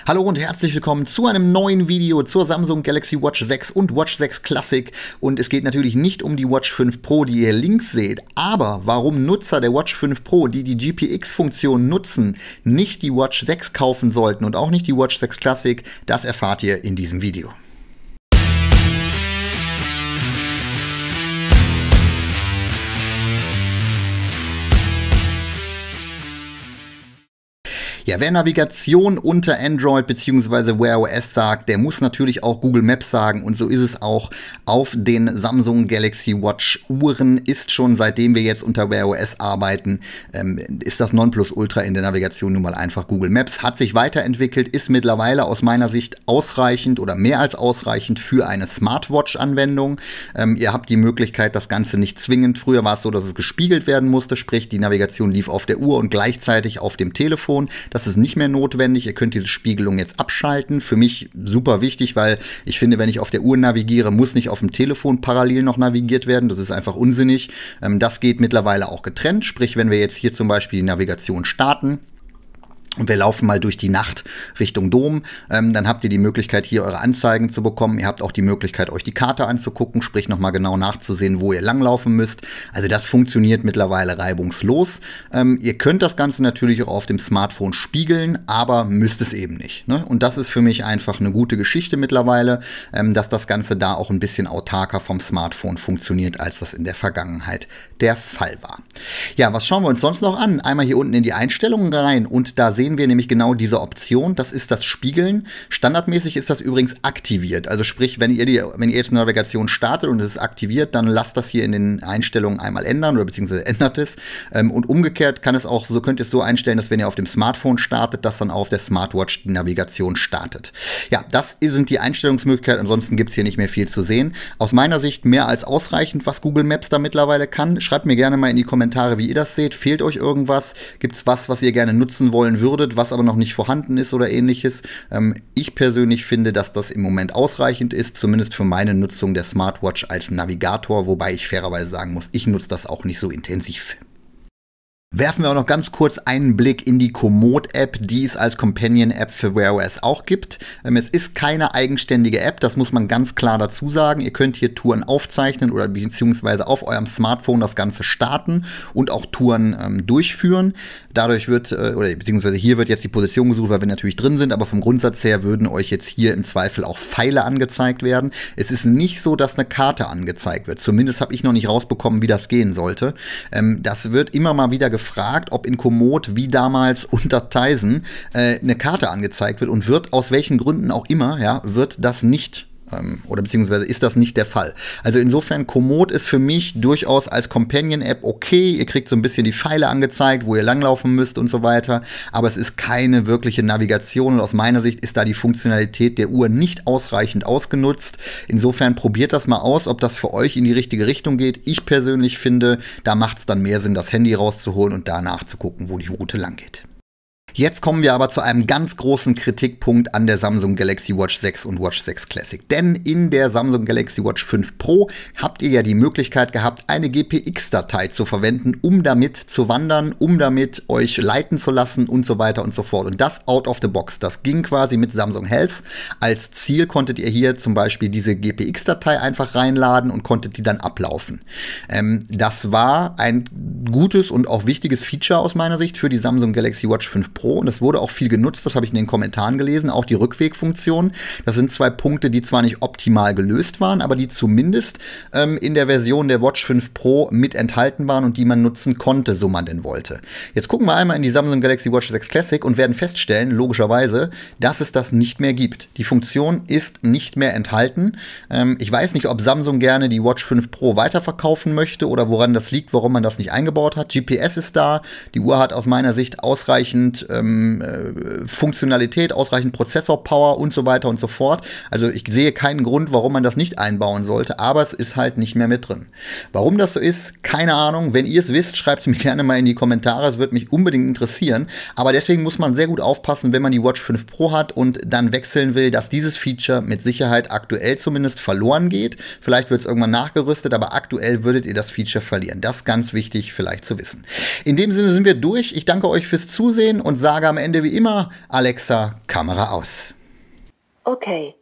Hallo und herzlich willkommen zu einem neuen Video zur Samsung Galaxy Watch 6 und Watch 6 Classic. Und es geht natürlich nicht um die Watch 5 Pro, die ihr links seht, aber warum Nutzer der Watch 5 Pro, die die GPX-Funktion nutzen, nicht die Watch 6 kaufen sollten und auch nicht die Watch 6 Classic, das erfahrt ihr in diesem Video. Ja, wer Navigation unter Android bzw. Wear OS sagt, der muss natürlich auch Google Maps sagen, und so ist es auch auf den Samsung Galaxy Watch Uhren. Ist schon seitdem wir jetzt unter Wear OS arbeiten, ist das Nonplusultra in der Navigation nun mal einfach Google Maps. Hat sich weiterentwickelt, ist mittlerweile aus meiner Sicht ausreichend oder mehr als ausreichend für eine Smartwatch-Anwendung. Ihr habt die Möglichkeit, das Ganze nicht zwingend. Früher war es so, dass es gespiegelt werden musste, sprich die Navigation lief auf der Uhr und gleichzeitig auf dem Telefon. Das ist nicht mehr notwendig. Ihr könnt diese Spiegelung jetzt abschalten. Für mich super wichtig, weil ich finde, wenn ich auf der Uhr navigiere, muss nicht auf dem Telefon parallel noch navigiert werden. Das ist einfach unsinnig. Das geht mittlerweile auch getrennt. Sprich, wenn wir jetzt hier zum Beispiel die Navigation starten und wir laufen mal durch die Nacht Richtung Dom, dann habt ihr die Möglichkeit, hier eure Anzeigen zu bekommen. Ihr habt auch die Möglichkeit, euch die Karte anzugucken, sprich nochmal genau nachzusehen, wo ihr langlaufen müsst. Also das funktioniert mittlerweile reibungslos. Ihr könnt das Ganze natürlich auch auf dem Smartphone spiegeln, aber müsst es eben nicht, ne? Und das ist für mich einfach eine gute Geschichte mittlerweile, dass das Ganze da auch ein bisschen autarker vom Smartphone funktioniert, als das in der Vergangenheit der Fall war. Ja, was schauen wir uns sonst noch an? Einmal hier unten in die Einstellungen rein, und da sehen wir nämlich genau diese Option. Das ist das Spiegeln. Standardmäßig ist das übrigens aktiviert. Also sprich, wenn ihr jetzt eine Navigation startet und es ist aktiviert, dann lasst das hier in den Einstellungen einmal ändern oder beziehungsweise ändert es. Und umgekehrt könnt ihr es so einstellen, dass wenn ihr auf dem Smartphone startet, dass dann auf der Smartwatch die Navigation startet. Ja, das sind die Einstellungsmöglichkeiten. Ansonsten gibt es hier nicht mehr viel zu sehen. Aus meiner Sicht mehr als ausreichend, was Google Maps da mittlerweile kann. Schreibt mir gerne mal in die Kommentare, wie ihr das seht. Fehlt euch irgendwas? Gibt es was ihr gerne nutzen wollen würdet, was aber noch nicht vorhanden ist oder ähnliches? Ich persönlich finde, dass das im Moment ausreichend ist, zumindest für meine Nutzung der Smartwatch als Navigator, wobei ich fairerweise sagen muss, ich nutze das auch nicht so intensiv. Werfen wir auch noch ganz kurz einen Blick in die Komoot-App, die es als Companion-App für Wear OS auch gibt. Es ist keine eigenständige App, das muss man ganz klar dazu sagen. Ihr könnt hier Touren aufzeichnen oder beziehungsweise auf eurem Smartphone das Ganze starten und auch Touren durchführen. Dadurch beziehungsweise hier wird jetzt die Position gesucht, weil wir natürlich drin sind, aber vom Grundsatz her würden euch jetzt hier im Zweifel auch Pfeile angezeigt werden. Es ist nicht so, dass eine Karte angezeigt wird. Zumindest habe ich noch nicht rausbekommen, wie das gehen sollte. Das wird immer mal wieder gefragt, ob in Komoot wie damals unter Tizen eine Karte angezeigt wird, und wird aus welchen Gründen auch immer, ja, wird das nicht oder beziehungsweise ist das nicht der Fall. Also insofern, Komoot ist für mich durchaus als Companion-App okay. Ihr kriegt so ein bisschen die Pfeile angezeigt, wo ihr langlaufen müsst und so weiter. Aber es ist keine wirkliche Navigation, und aus meiner Sicht ist da die Funktionalität der Uhr nicht ausreichend ausgenutzt. Insofern probiert das mal aus, ob das für euch in die richtige Richtung geht. Ich persönlich finde, da macht es dann mehr Sinn, das Handy rauszuholen und danach zu gucken, wo die Route lang geht. Jetzt kommen wir aber zu einem ganz großen Kritikpunkt an der Samsung Galaxy Watch 6 und Watch 6 Classic. Denn in der Samsung Galaxy Watch 5 Pro habt ihr ja die Möglichkeit gehabt, eine GPX-Datei zu verwenden, um damit zu wandern, um damit euch leiten zu lassen und so weiter und so fort. Und das out of the box. Das ging quasi mit Samsung Health. Als Ziel konntet ihr hier zum Beispiel diese GPX-Datei einfach reinladen und konntet die dann ablaufen. Das war ein gutes und auch wichtiges Feature aus meiner Sicht für die Samsung Galaxy Watch 5 Pro. Und das wurde auch viel genutzt, das habe ich in den Kommentaren gelesen, auch die Rückwegfunktion. Das sind zwei Punkte, die zwar nicht optimal gelöst waren, aber die zumindest in der Version der Watch 5 Pro mit enthalten waren und die man nutzen konnte, so man denn wollte. Jetzt gucken wir einmal in die Samsung Galaxy Watch 6 Classic und werden feststellen, logischerweise, dass es das nicht mehr gibt. Die Funktion ist nicht mehr enthalten. Ich weiß nicht, ob Samsung gerne die Watch 5 Pro weiterverkaufen möchte oder woran das liegt, warum man das nicht eingebaut hat. GPS ist da, die Uhr hat aus meiner Sicht ausreichend Funktionalität, ausreichend Prozessor-Power und so weiter und so fort. Also ich sehe keinen Grund, warum man das nicht einbauen sollte, aber es ist halt nicht mehr mit drin. Warum das so ist, keine Ahnung. Wenn ihr es wisst, schreibt es mir gerne mal in die Kommentare. Es würde mich unbedingt interessieren. Aber deswegen muss man sehr gut aufpassen, wenn man die Watch 5 Pro hat und dann wechseln will, dass dieses Feature mit Sicherheit aktuell zumindest verloren geht. Vielleicht wird es irgendwann nachgerüstet, aber aktuell würdet ihr das Feature verlieren. Das ist ganz wichtig vielleicht zu wissen. In dem Sinne sind wir durch. Ich danke euch fürs Zusehen und sage am Ende wie immer, Alexa, Kamera aus. Okay.